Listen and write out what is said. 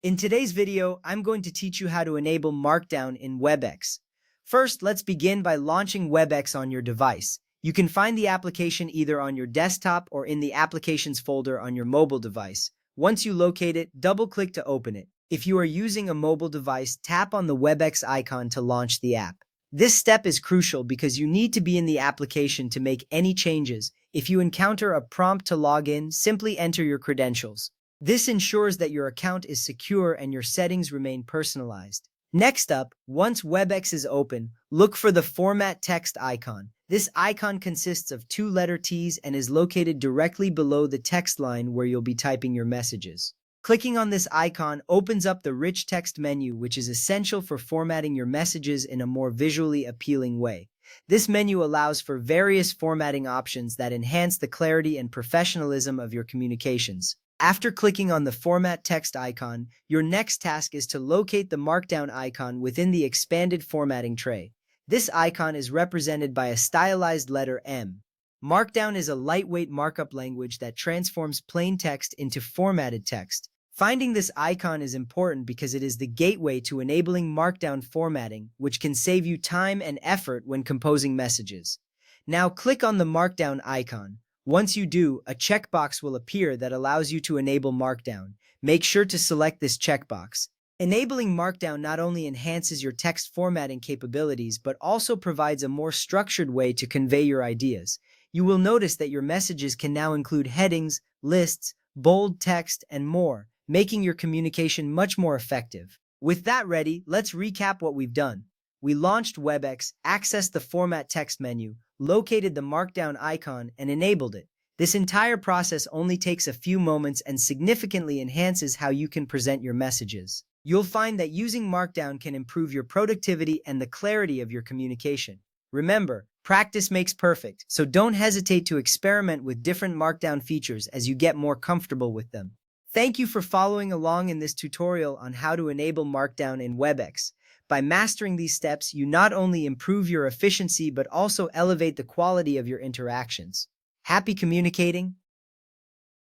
In today's video, I'm going to teach you how to enable Markdown in Webex. First, let's begin by launching Webex on your device. You can find the application either on your desktop or in the Applications folder on your mobile device. Once you locate it, double-click to open it. If you are using a mobile device, tap on the Webex icon to launch the app. This step is crucial because you need to be in the application to make any changes. If you encounter a prompt to log in, simply enter your credentials. This ensures that your account is secure and your settings remain personalized. Next up, once Webex is open, look for the Format Text icon. This icon consists of two letter T's and is located directly below the text line where you'll be typing your messages. Clicking on this icon opens up the rich text menu, which is essential for formatting your messages in a more visually appealing way. This menu allows for various formatting options that enhance the clarity and professionalism of your communications. After clicking on the Format Text icon, your next task is to locate the Markdown icon within the expanded formatting tray. This icon is represented by a stylized letter M. Markdown is a lightweight markup language that transforms plain text into formatted text. Finding this icon is important because it is the gateway to enabling Markdown formatting, which can save you time and effort when composing messages. Now click on the Markdown icon. Once you do, a checkbox will appear that allows you to enable Markdown. Make sure to select this checkbox. Enabling Markdown not only enhances your text formatting capabilities, but also provides a more structured way to convey your ideas. You will notice that your messages can now include headings, lists, bold text, and more, making your communication much more effective. With that ready, let's recap what we've done. We launched Webex, accessed the Format Text menu, located the Markdown icon, and enabled it. This entire process only takes a few moments and significantly enhances how you can present your messages. You'll find that using Markdown can improve your productivity and the clarity of your communication. Remember, practice makes perfect, so don't hesitate to experiment with different Markdown features as you get more comfortable with them. Thank you for following along in this tutorial on how to enable Markdown in Webex. By mastering these steps, you not only improve your efficiency but also elevate the quality of your interactions. Happy communicating!